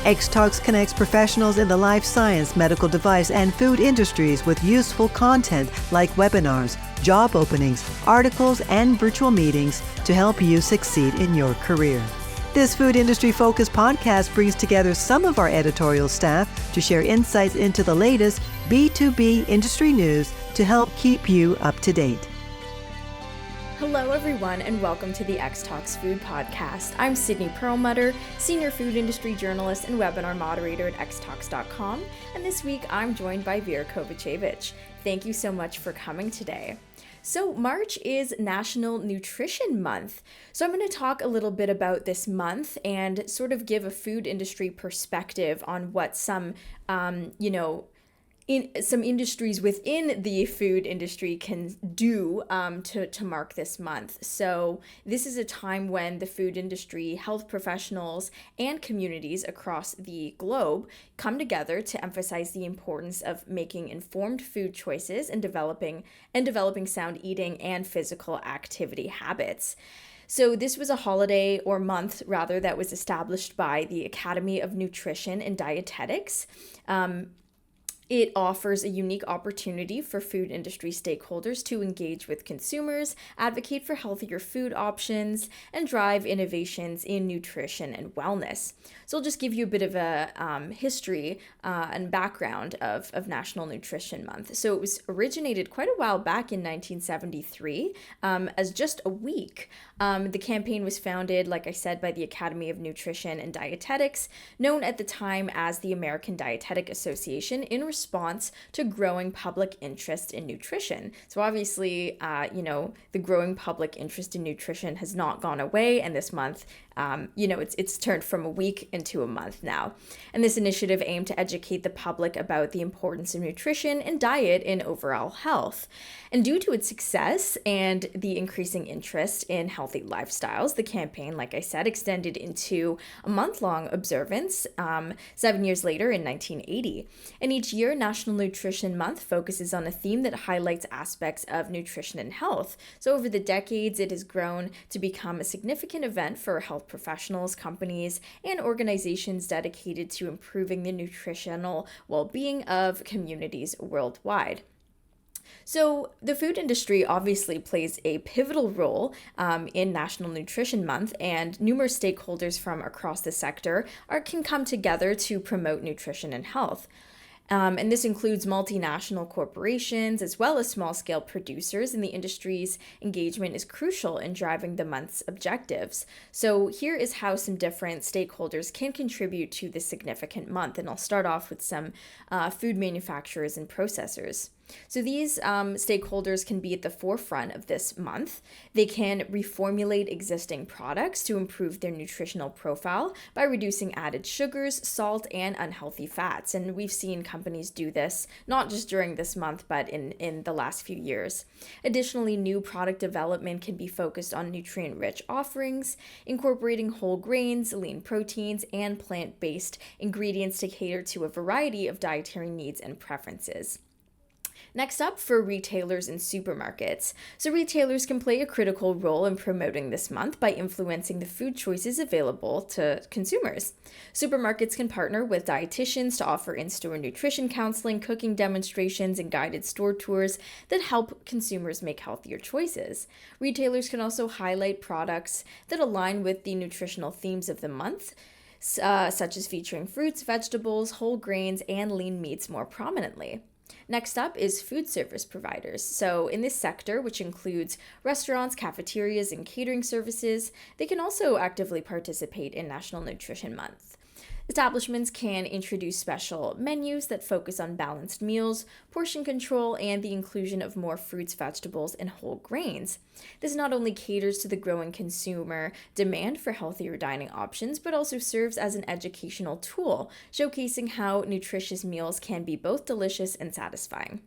Xtalks connects professionals in the life science, medical device, and food industries with useful content like webinars, job openings, articles, and virtual meetings to help you succeed in your career. This food industry-focused podcast brings together some of our editorial staff to share insights into the latest B2B industry news to help keep you up to date. Hello everyone and welcome to the Xtalks Food Podcast. I'm Sydney Perlmutter, Senior Food Industry Journalist and Webinar Moderator at Xtalks.com, and this week I'm joined by Vera Kovacevic. Thank you so much for coming today. So March is National Nutrition Month. So I'm going to talk a little bit about this month and sort of give a food industry perspective on what some, in some industries within the food industry can do to mark this month. So this is a time when the food industry, health professionals, and communities across the globe come together to emphasize the importance of making informed food choices and developing sound eating and physical activity habits. So this was a holiday or month rather that was established by the Academy of Nutrition and Dietetics. It offers a unique opportunity for food industry stakeholders to engage with consumers, advocate for healthier food options, and drive innovations in nutrition and wellness. So I'll just give you a bit of a history and background of National Nutrition Month. So it was originated quite a while back in 1973 as just a week. The campaign was founded, like I said, by the Academy of Nutrition and Dietetics, known at the time as the American Dietetic Association, in response to growing public interest in nutrition. So obviously, the growing public interest in nutrition has not gone away, and this month, it's turned from a week into a month now. And this initiative aimed to educate the public about the importance of nutrition and diet in overall health. And due to its success and the increasing interest in healthy lifestyles, the campaign, like I said, extended into a month-long observance 7 years later in 1980. And each year, National Nutrition Month focuses on a theme that highlights aspects of nutrition and health. So over the decades, it has grown to become a significant event for health professionals, companies, and organizations dedicated to improving the nutritional well-being of communities worldwide. So the food industry obviously plays a pivotal role in National Nutrition Month, and numerous stakeholders from across the sector can come together to promote nutrition and health. And this includes multinational corporations as well as small-scale producers, and the industry's engagement is crucial in driving the month's objectives. So here is how some different stakeholders can contribute to this significant month, and I'll start off with some food manufacturers and processors. So these stakeholders can be at the forefront of this month. They can reformulate existing products to improve their nutritional profile by reducing added sugars, salt, and unhealthy fats. And we've seen companies do this not just during this month, but in the last few years. Additionally, new product development can be focused on nutrient-rich offerings, incorporating whole grains, lean proteins, and plant-based ingredients to cater to a variety of dietary needs and preferences. Next up, for retailers and supermarkets. So retailers can play a critical role in promoting this month by influencing the food choices available to consumers. Supermarkets can partner with dietitians to offer in-store nutrition counseling, cooking demonstrations, and guided store tours that help consumers make healthier choices. Retailers can also highlight products that align with the nutritional themes of the month, such as featuring fruits, vegetables, whole grains, and lean meats more prominently. Next up is food service providers. So in this sector, which includes restaurants, cafeterias, and catering services, they can also actively participate in National Nutrition Month. Establishments can introduce special menus that focus on balanced meals, portion control, and the inclusion of more fruits, vegetables, and whole grains. This not only caters to the growing consumer demand for healthier dining options, but also serves as an educational tool, showcasing how nutritious meals can be both delicious and satisfying.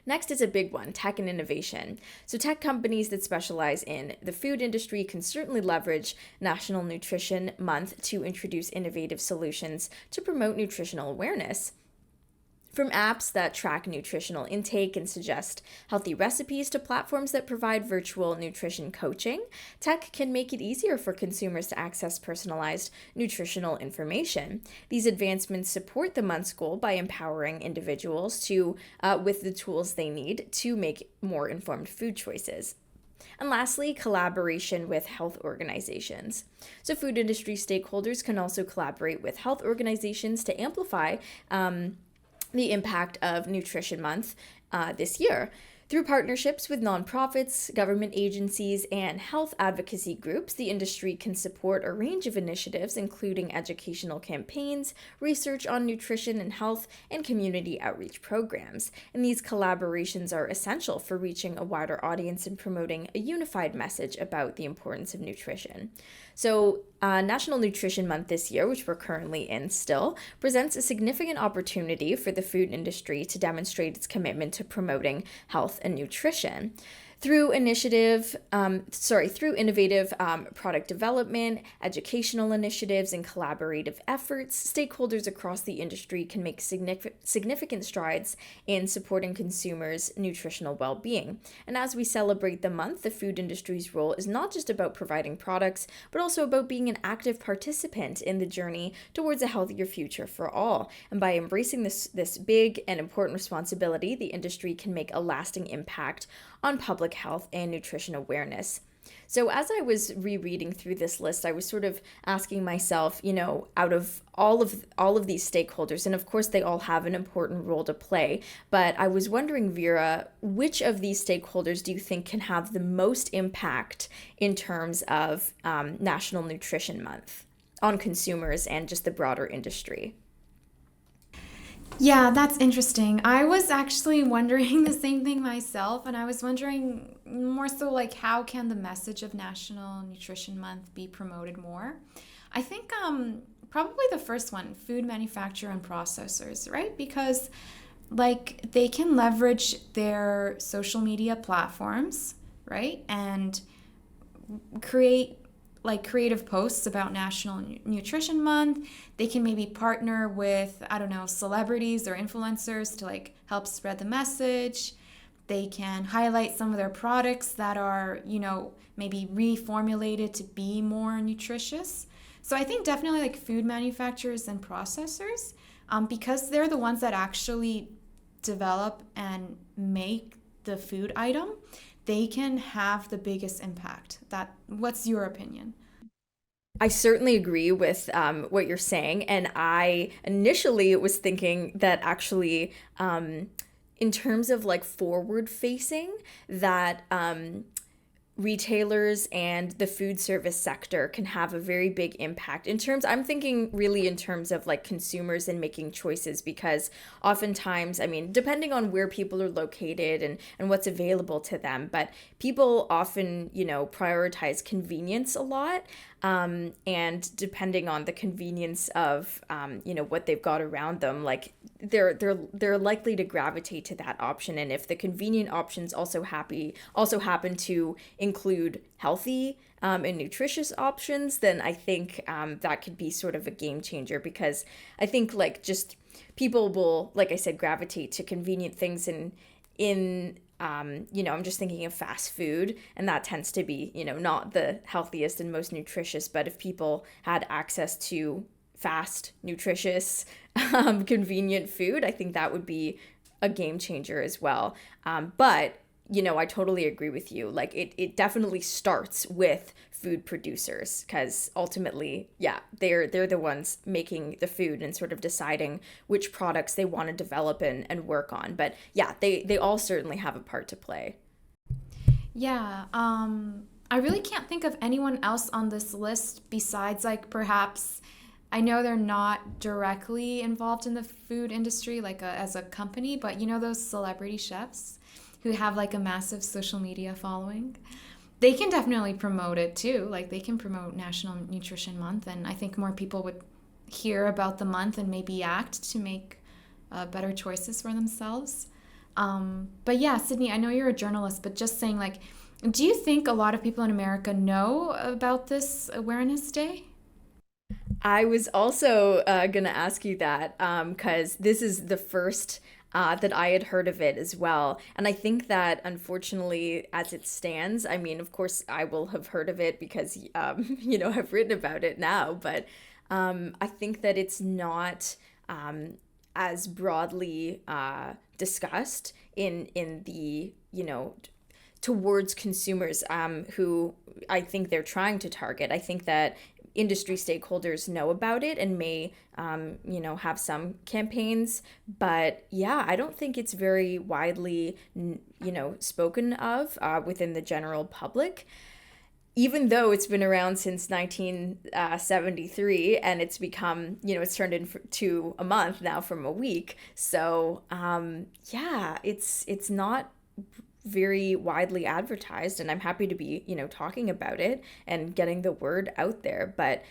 Next is a big one, tech and innovation. So tech companies that specialize in the food industry can certainly leverage National Nutrition Month to introduce innovative solutions to promote nutritional awareness. From apps that track nutritional intake and suggest healthy recipes to platforms that provide virtual nutrition coaching, tech can make it easier for consumers to access personalized nutritional information. These advancements support the month's goal by empowering individuals with the tools they need to make more informed food choices. And lastly, collaboration with health organizations. So food industry stakeholders can also collaborate with health organizations to amplify the impact of Nutrition Month this year. Through partnerships with nonprofits, government agencies, and health advocacy groups, the industry can support a range of initiatives, including educational campaigns, research on nutrition and health, and community outreach programs. And these collaborations are essential for reaching a wider audience and promoting a unified message about the importance of nutrition. So, National Nutrition Month this year, which we're currently in still, presents a significant opportunity for the food industry to demonstrate its commitment to promoting health and nutrition. Through innovative product development, educational initiatives, and collaborative efforts, stakeholders across the industry can make significant strides in supporting consumers' nutritional well-being. And as we celebrate the month, the food industry's role is not just about providing products, but also about being an active participant in the journey towards a healthier future for all. And by embracing this big and important responsibility, the industry can make a lasting impact on public health and nutrition awareness. So as I was rereading through this list, I was sort of asking myself, out of all of these stakeholders, and of course they all have an important role to play, but I was wondering, Vera, which of these stakeholders do you think can have the most impact in terms of National Nutrition Month on consumers and just the broader industry? Yeah, that's interesting. I was actually wondering the same thing myself, and I was wondering more so like how can the message of National Nutrition Month be promoted more? I think probably the first one, food manufacturer and processors, right? Because like they can leverage their social media platforms, right? And create like creative posts about National Nutrition Month. They can maybe partner with, celebrities or influencers to like help spread the message. They can highlight some of their products that are, maybe reformulated to be more nutritious. So I think definitely like food manufacturers and processors, because they're the ones that actually develop and make the food item, they can have the biggest impact. What's your opinion? I certainly agree with what you're saying. And I initially was thinking that actually, in terms of like forward facing, that retailers and the food service sector can have a very big impact I'm thinking really in terms of like consumers and making choices, because oftentimes, depending on where people are located and what's available to them, but people often, prioritize convenience a lot. And depending on the convenience of, what they've got around them, like they're likely to gravitate to that option. And if the convenient options also happen to include healthy and nutritious options, then I think that could be sort of a game changer, because I think like just people will, like I said, gravitate to convenient things I'm just thinking of fast food, and that tends to be, not the healthiest and most nutritious. But if people had access to fast, nutritious, convenient food, I think that would be a game changer as well. But I totally agree with you. Like it definitely starts with food producers, because ultimately, they're the ones making the food and sort of deciding which products they want to develop and work on. But they all certainly have a part to play. Yeah, I really can't think of anyone else on this list besides like perhaps, I know they're not directly involved in the food industry like as a company, but those celebrity chefs who have like a massive social media following, they can definitely promote it too. Like they can promote National Nutrition Month, and I think more people would hear about the month and maybe act to make better choices for themselves. But yeah, Sydney, I know you're a journalist, but just saying, like, do you think a lot of people in America know about this Awareness Day? I was also going to ask you that because this is the first that I had heard of it as well. And I think that unfortunately, as it stands, I mean, of course, I will have heard of it because, I've written about it now, but I think that it's not as broadly discussed in the, towards consumers who I think they're trying to target. I think that industry stakeholders know about it and may, have some campaigns, but yeah, I don't think it's very widely, spoken of within the general public, even though it's been around since 1973 and it's become, it's turned into a month now from a week. So it's not very widely advertised, and I'm happy to be, talking about it and getting the word out there, but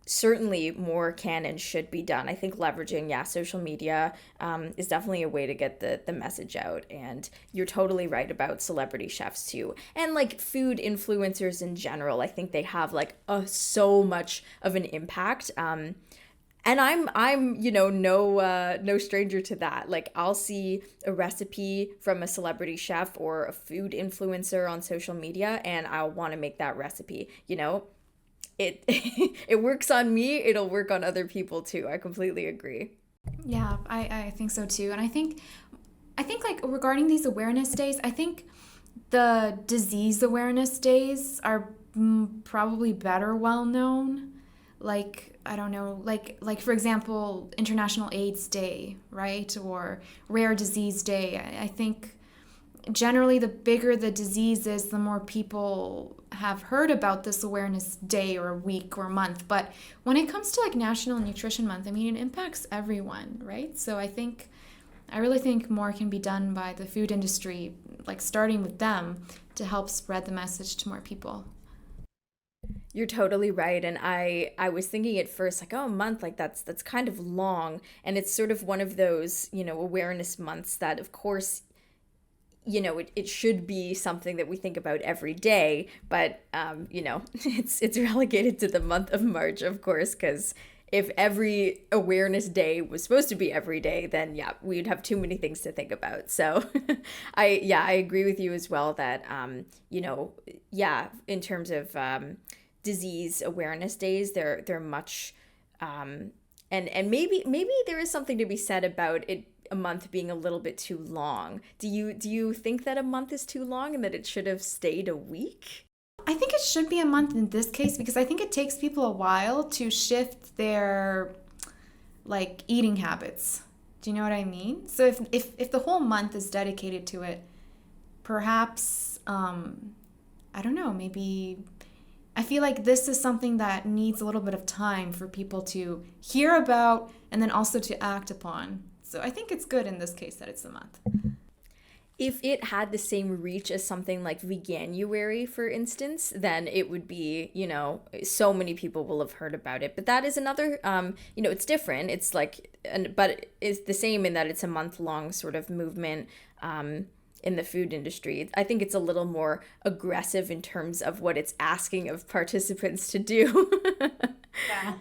certainly more can and should be done. I think leveraging, social media is definitely a way to get the message out. And you're totally right about celebrity chefs too. And like food influencers in general, I think they have like so much of an impact. And I'm no stranger to that. Like I'll see a recipe from a celebrity chef or a food influencer on social media and I'll want to make that recipe, It it works on me, it'll work on other people too. I completely agree. Yeah, I think so too. And I think like regarding these awareness days, I think the disease awareness days are probably better well known. Like, I don't know, like for example, International AIDS Day, right? Or Rare Disease Day. I think generally the bigger the disease is, the more people have heard about this awareness day or week or month. But when it comes to like National Nutrition Month, I mean, it impacts everyone, right? So I really think more can be done by the food industry, like starting with them to help spread the message to more people. You're totally right. And I was thinking at first, like, oh, a month, like that's kind of long. And it's sort of one of those, awareness months that, of course, it should be something that we think about every day. But, it's relegated to the month of March, of course, because if every awareness day was supposed to be every day, then we'd have too many things to think about. So I agree with you as well that, in terms of disease awareness days, they're much, and maybe there is something to be said about it, a month being a little bit too long. Do you think that a month is too long and that it should have stayed a week? I think it should be a month in this case because I think it takes people a while to shift their like eating habits. Do you know what I mean? So if the whole month is dedicated to it, perhaps I don't know, maybe I feel like this is something that needs a little bit of time for people to hear about and then also to act upon. So I think it's good in this case that it's a month. If it had the same reach as something like Veganuary, for instance, then it would be, so many people will have heard about it. But that is another, it's different. It's like, but it's the same in that it's a month-long sort of movement in the food industry. I think it's a little more aggressive in terms of what it's asking of participants to do.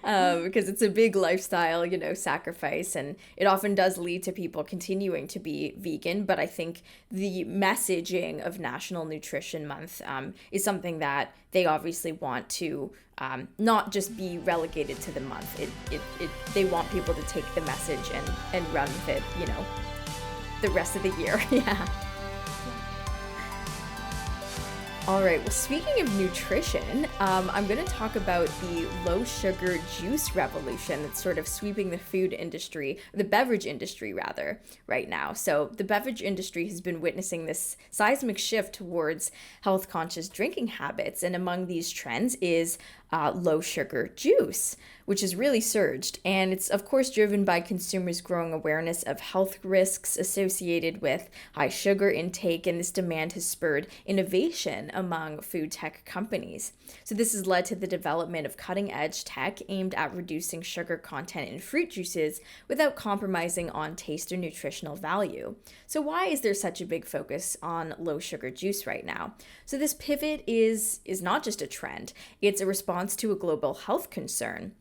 Because it's a big lifestyle, sacrifice, and it often does lead to people continuing to be vegan. But I think the messaging of National Nutrition Month is something that they obviously want to not just be relegated to the month. They want people to take the message and run with it, the rest of the year. Yeah. All right, well, speaking of nutrition, I'm going to talk about the low-sugar juice revolution that's sort of sweeping the food industry, the beverage industry, rather, right now. So the beverage industry has been witnessing this seismic shift towards health-conscious drinking habits, and among these trends is low-sugar juice, which has really surged. And it's, of course, driven by consumers' growing awareness of health risks associated with high sugar intake, and this demand has spurred innovation among food tech companies. So this has led to the development of cutting-edge tech aimed at reducing sugar content in fruit juices without compromising on taste or nutritional value. So why is there such a big focus on low-sugar juice right now? So this pivot is not just a trend, it's a response to a global health concern.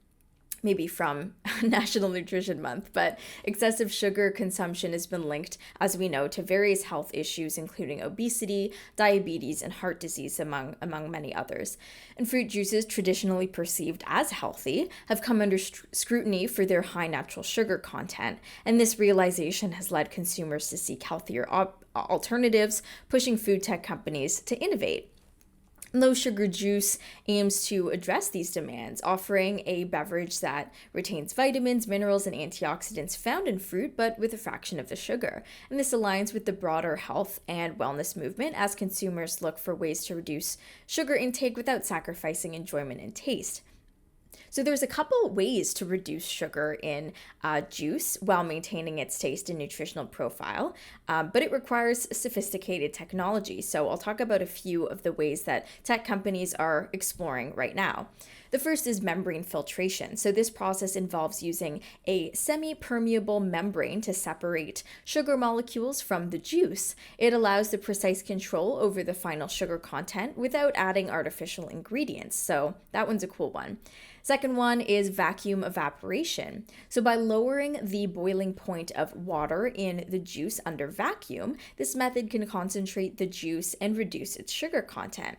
maybe from National Nutrition Month, but excessive sugar consumption has been linked, as we know, to various health issues, including obesity, diabetes, and heart disease, among many others. And fruit juices, traditionally perceived as healthy, have come under scrutiny for their high natural sugar content, and this realization has led consumers to seek healthier alternatives, pushing food tech companies to innovate. Low sugar juice aims to address these demands, offering a beverage that retains vitamins, minerals, and antioxidants found in fruit, but with a fraction of the sugar. And this aligns with the broader health and wellness movement as consumers look for ways to reduce sugar intake without sacrificing enjoyment and taste. So there's a couple ways to reduce sugar in juice while maintaining its taste and nutritional profile, but it requires sophisticated technology. So I'll talk about a few of the ways that tech companies are exploring right now. The first is membrane filtration. So this process involves using a semi-permeable membrane to separate sugar molecules from the juice. It allows the precise control over the final sugar content without adding artificial ingredients. So that one's a cool one. Second one is vacuum evaporation. So by lowering the boiling point of water in the juice under vacuum, this method can concentrate the juice and reduce its sugar content.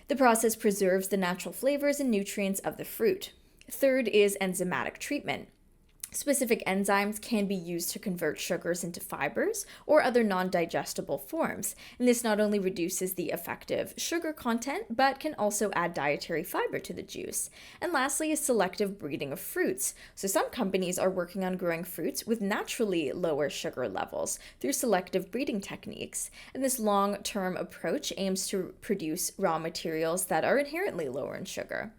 The process preserves the natural flavors and nutrients of the fruit. Third is enzymatic treatment. Specific enzymes can be used to convert sugars into fibers or other non-digestible forms, and this not only reduces the effective sugar content, but can also add dietary fiber to the juice. And lastly is selective breeding of fruits. So some companies are working on growing fruits with naturally lower sugar levels through selective breeding techniques, and this long-term approach aims to produce raw materials that are inherently lower in sugar.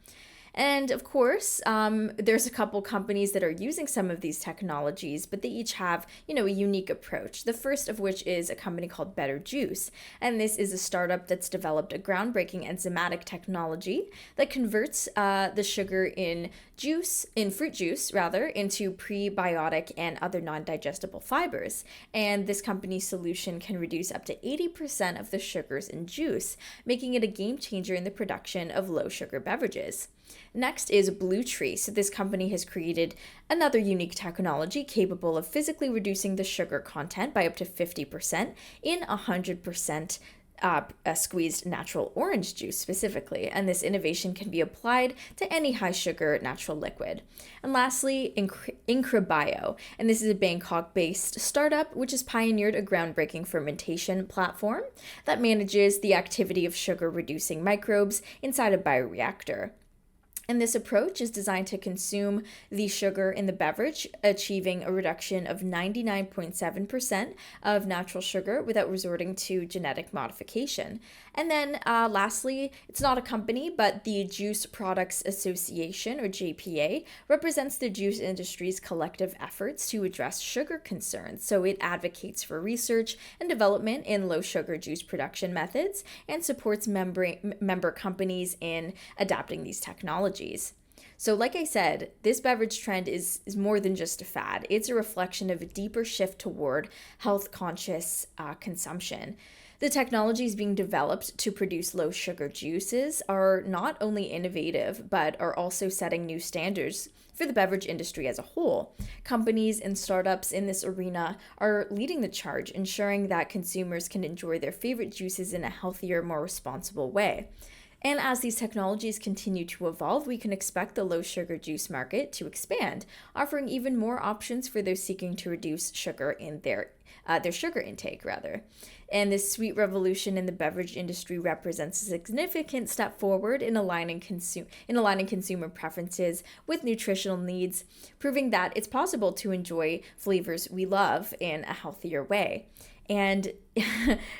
And of course, there's a couple companies that are using some of these technologies, but they each have, a unique approach. The first of which is a company called Better Juice. And this is a startup that's developed a groundbreaking enzymatic technology that converts the sugar in fruit juice, into prebiotic and other non-digestible fibers. And this company's solution can reduce up to 80% of the sugars in juice, making it a game changer in the production of low sugar beverages. Next is Blue Tree. So this company has created another unique technology capable of physically reducing the sugar content by up to 50% in 100% squeezed natural orange juice specifically, and this innovation can be applied to any high sugar natural liquid. And lastly, Increbio, and this is a Bangkok-based startup which has pioneered a groundbreaking fermentation platform that manages the activity of sugar-reducing microbes inside a bioreactor. And this approach is designed to consume the sugar in the beverage, achieving a reduction of 99.7% of natural sugar without resorting to genetic modification. And then lastly, it's not a company, but the Juice Products Association, or JPA, represents the juice industry's collective efforts to address sugar concerns. So it advocates for research and development in low sugar juice production methods and supports member companies in adapting these technologies. So like I said, this beverage trend is more than just a fad. It's a reflection of a deeper shift toward health-conscious consumption. The technologies being developed to produce low sugar juices are not only innovative, but are also setting new standards for the beverage industry as a whole. Companies and startups in this arena are leading the charge, ensuring that consumers can enjoy their favorite juices in a healthier, more responsible way. And as these technologies continue to evolve, we can expect the low sugar juice market to expand, offering even more options for those seeking to reduce sugar in their sugar intake. And this sweet revolution in the beverage industry represents a significant step forward in aligning consumer preferences with nutritional needs, proving that it's possible to enjoy flavors we love in a healthier way. And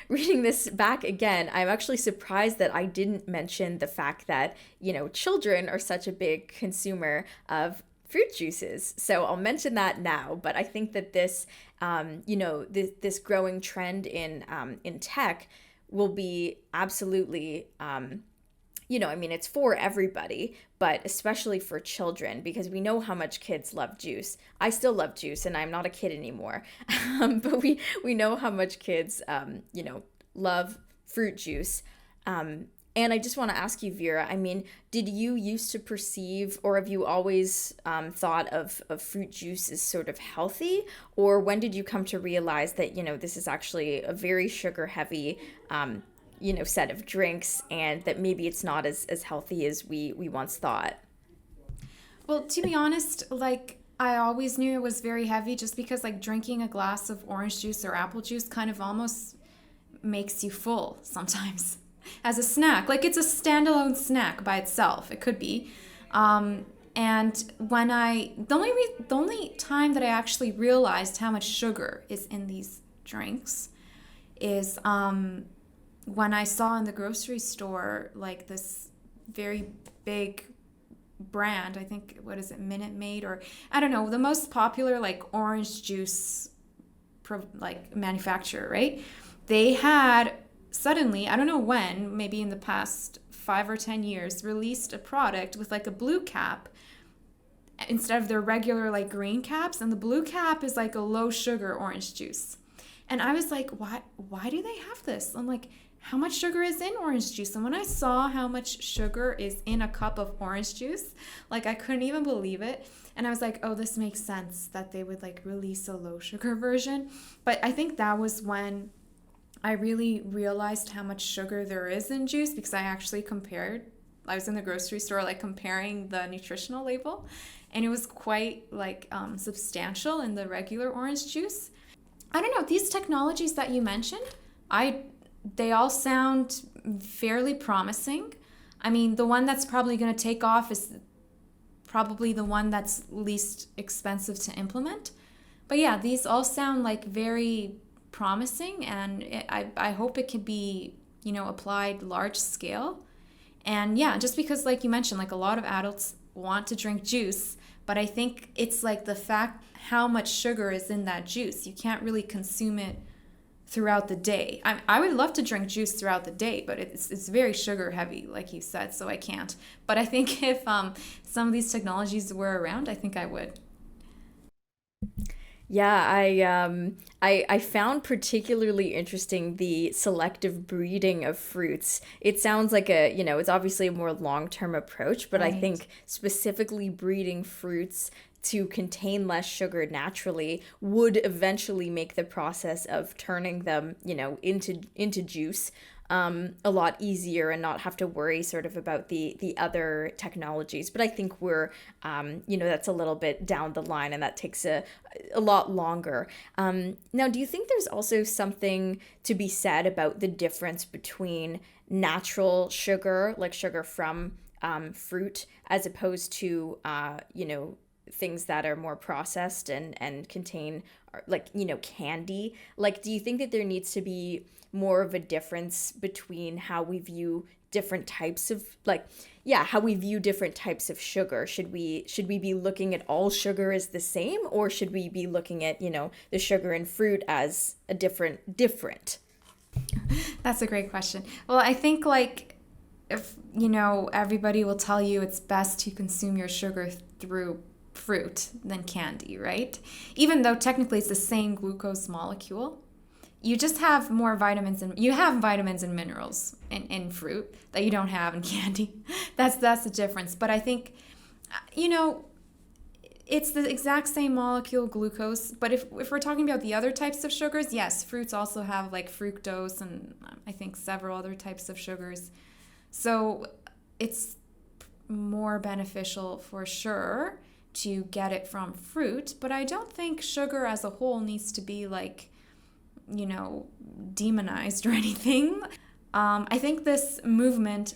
reading this back again, I'm actually surprised that I didn't mention the fact that, children are such a big consumer of fruit juices. So I'll mention that now, but I think that this, this growing trend in tech will be absolutely, it's for everybody, but especially for children, because we know how much kids love juice. I still love juice, and I'm not a kid anymore. But we know how much kids, love fruit juice. And I just want to ask you, Vera, I mean, did you used to perceive, or have you always thought of fruit juice as sort of healthy? Or when did you come to realize that, this is actually a very sugar heavy, set of drinks, and that maybe it's not as healthy as we once thought? Well, to be honest, like I always knew it was very heavy just because like drinking a glass of orange juice or apple juice kind of almost makes you full sometimes as a snack. Like it's a standalone snack by itself. It could be. And when the only time that I actually realized how much sugar is in these drinks is when I saw in the grocery store like this very big brand, I think, what is it, Minute Maid, or I don't know, the most popular like orange juice manufacturer, right? They had suddenly, I don't know when, maybe in the past 5 or 10 years, released a product with like a blue cap instead of their regular like green caps, and the blue cap is like a low sugar orange juice. And I was like, why do they have this? I'm like, how much sugar is in orange juice? And when I saw how much sugar is in a cup of orange juice, like I couldn't even believe it. And I was like, oh, this makes sense that they would like release a low sugar version. But I think that was when I really realized how much sugar there is in juice, because I actually compared. I was in the grocery store like comparing the nutritional label, and it was quite like substantial in the regular orange juice. I don't know, these technologies that you mentioned, they all sound fairly promising. I mean, the one that's probably going to take off is probably the one that's least expensive to implement. But yeah, these all sound like very promising, and I hope it can be, applied large scale. And yeah, just because like you mentioned, like a lot of adults want to drink juice, but I think it's like the fact how much sugar is in that juice. You can't really consume it throughout the day. I would love to drink juice throughout the day, but it's very sugar heavy, like you said, so I can't. But I think if some of these technologies were around, I think I would. Yeah, I found particularly interesting the selective breeding of fruits. It sounds like it's obviously a more long-term approach, but Right. I think specifically breeding fruits to contain less sugar naturally would eventually make the process of turning them, into juice a lot easier, and not have to worry sort of about the other technologies. But I think we're, that's a little bit down the line, and that takes a lot longer. Now, do you think there's also something to be said about the difference between natural sugar, like sugar from fruit, as opposed to, things that are more processed and contain like, candy? Like, do you think that there needs to be more of a difference between how we view different types of how we view different types of sugar? Should we be looking at all sugar as the same, or should we be looking at, the sugar in fruit as a different? That's a great question. Well, I think like if, everybody will tell you it's best to consume your sugar through fruit than candy, right? Even though technically it's the same glucose molecule. You just have more vitamins, and you have vitamins and minerals in fruit that you don't have in candy. That's the difference. But I think, it's the exact same molecule, glucose. But if we're talking about the other types of sugars, yes, fruits also have like fructose and I think several other types of sugars. So it's more beneficial for sure to get it from fruit. But I don't think sugar as a whole needs to be like, demonized or anything. I think this movement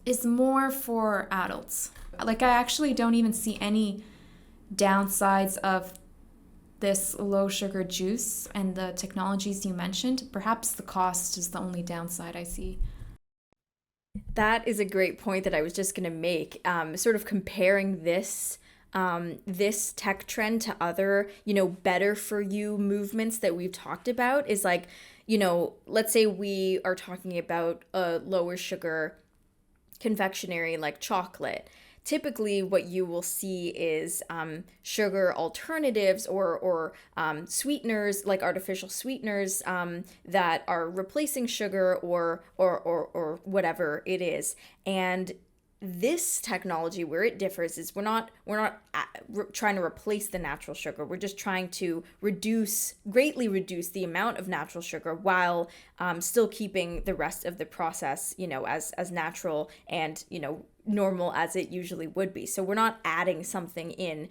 is more for adults. Like, I actually don't even see any downsides of this low sugar juice and the technologies you mentioned. Perhaps the cost is the only downside I see. That is a great point that I was just going to make. Sort of comparing this tech trend to other, better for you movements that we've talked about is like, let's say we are talking about a lower sugar confectionery like chocolate. typically what you will see is sugar alternatives or sweeteners, like artificial sweeteners that are replacing sugar or whatever it is. And this technology, where it differs, is we're not trying to replace the natural sugar. We're just trying to greatly reduce the amount of natural sugar while still keeping the rest of the process, as natural and normal as it usually would be. So we're not adding something in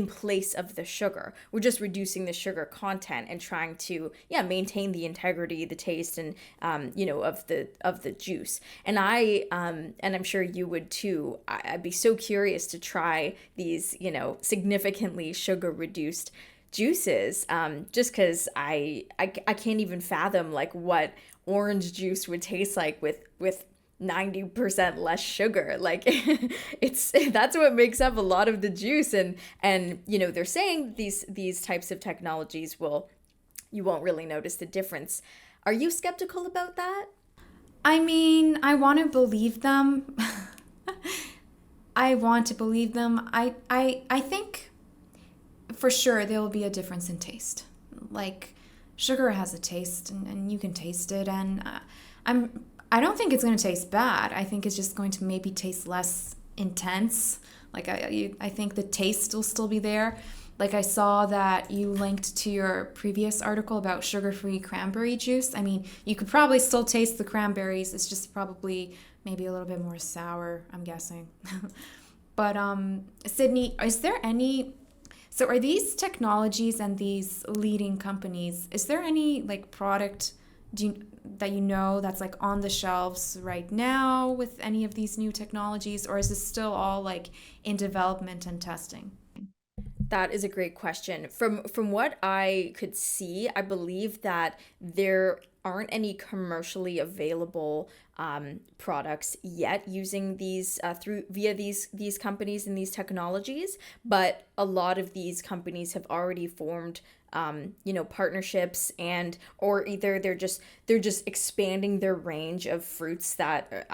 place of the sugar. We're just reducing the sugar content and trying to maintain the integrity, the taste, and of the juice. And I'm sure you would too. I'd be so curious to try these significantly sugar reduced juices, just because I can't even fathom like what orange juice would taste like with 90% less sugar. Like that's what makes up a lot of the juice. And they're saying these types of technologies you won't really notice the difference. Are you skeptical about that? I mean, I want to believe them. I want to believe them. I think for sure there will be a difference in taste. Like sugar has a taste and you can taste it, and I don't think it's going to taste bad. I think it's just going to maybe taste less intense. Like I think the taste will still be there. Like I saw that you linked to your previous article about sugar-free cranberry juice. I mean, you could probably still taste the cranberries. It's just probably maybe a little bit more sour, I'm guessing. But Sydney, so are these technologies and these leading companies, is there any like product that that's like on the shelves right now with any of these new technologies, or is this still all like in development and testing? That is a great question. From what I could see, I believe that there aren't any commercially available products yet using these via these companies and these technologies, but a lot of these companies have already formed partnerships, or either they're just expanding their range of fruits that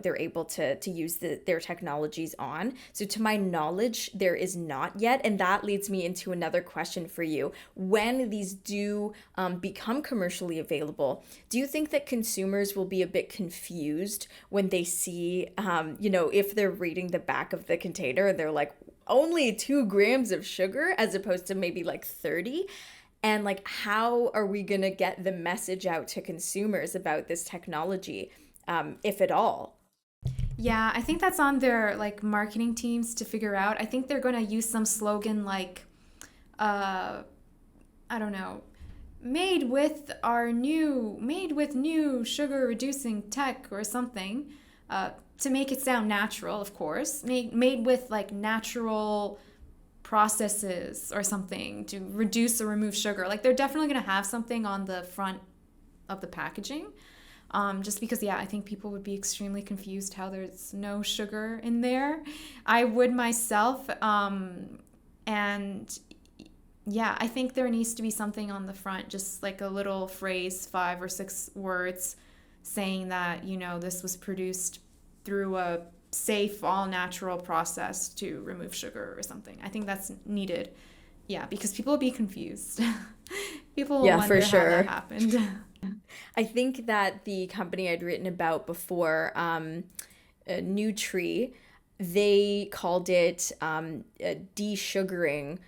they're able to use their technologies on. So to my knowledge, there is not yet, and that leads me into another question for you. When these do become commercially available, do you think that consumers will be a bit confused when they see if they're reading the back of the container and they're like, only 2 grams of sugar as opposed to maybe like 30? And like, how are we going to get the message out to consumers about this technology, if at all? Yeah, I think that's on their like marketing teams to figure out. I think they're going to use some slogan like, I don't know, made with new sugar reducing tech or something, to make it sound natural, of course, made with like natural processes or something to reduce or remove sugar. Like they're definitely going to have something on the front of the packaging, just because, I think people would be extremely confused how there's no sugar in there. I would myself, and I think there needs to be something on the front, just like a little phrase, 5 or 6 words, saying that, this was produced through a safe, all-natural process to remove sugar or something. I think that's needed. Yeah, because people will be confused. People will wonder for sure. how that happened. I think that the company I'd written about before, Nutri, they called it desugaring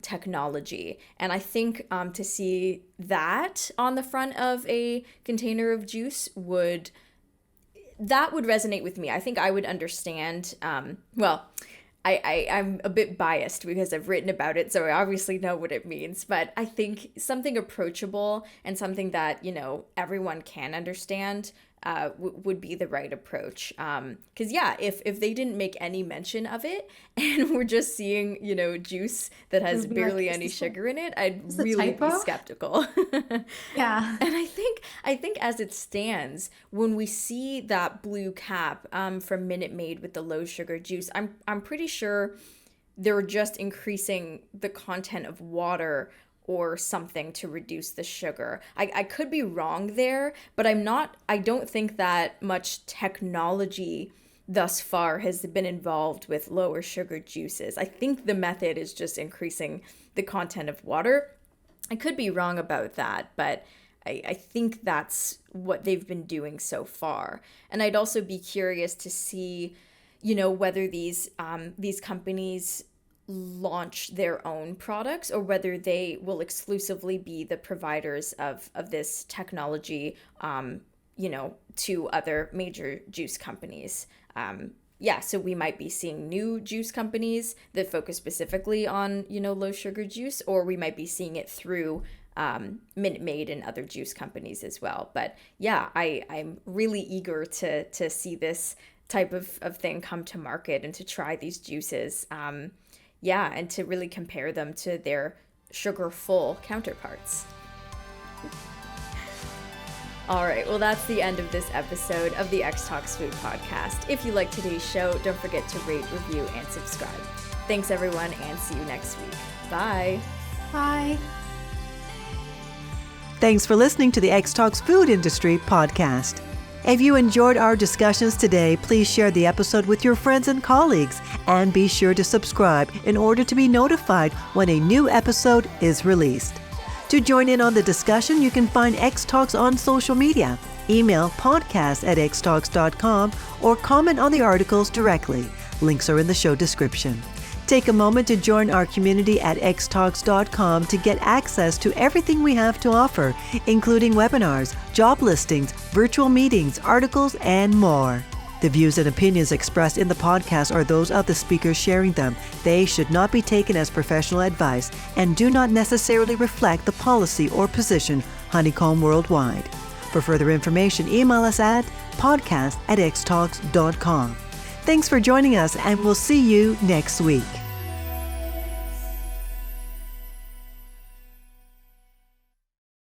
technology. And I think to see that on the front of a container of juice would resonate with me. I think I would understand. I'm a bit biased because I've written about it, so I obviously know what it means. But I think something approachable and something that, everyone can understand would be the right approach. Because if they didn't make any mention of it and we're just seeing, juice that has barely any sugar in it, I'd really be skeptical. Yeah. And I think as it stands, when we see that blue cap from Minute Maid with the low sugar juice, I'm pretty sure they're just increasing the content of water or something to reduce the sugar. I could be wrong there, but I don't think that much technology thus far has been involved with lower sugar juices. I think the method is just increasing the content of water. I could be wrong about that, but I think that's what they've been doing so far. And I'd also be curious to see, whether these companies launch their own products or whether they will exclusively be the providers of this technology, to other major juice companies. So we might be seeing new juice companies that focus specifically on, low sugar juice, or we might be seeing it through Minute Maid and other juice companies as well. But yeah, I'm really eager to see this type of thing come to market and to try these juices. And to really compare them to their sugar-full counterparts. All right, well, that's the end of this episode of the Xtalks Food Podcast. If you like today's show, don't forget to rate, review, and subscribe. Thanks, everyone, and see you next week. Bye. Bye. Thanks for listening to the Xtalks Food Industry Podcast. If you enjoyed our discussions today, please share the episode with your friends and colleagues, and be sure to subscribe in order to be notified when a new episode is released. To join in on the discussion, you can find Xtalks on social media. Email podcast@xtalks.com or comment on the articles directly. Links are in the show description. Take a moment to join our community at xtalks.com to get access to everything we have to offer, including webinars, job listings, virtual meetings, articles, and more. The views and opinions expressed in the podcast are those of the speakers sharing them. They should not be taken as professional advice and do not necessarily reflect the policy or position Honeycomb Worldwide. For further information, email us at podcast@xtalks.com. Thanks for joining us, and we'll see you next week.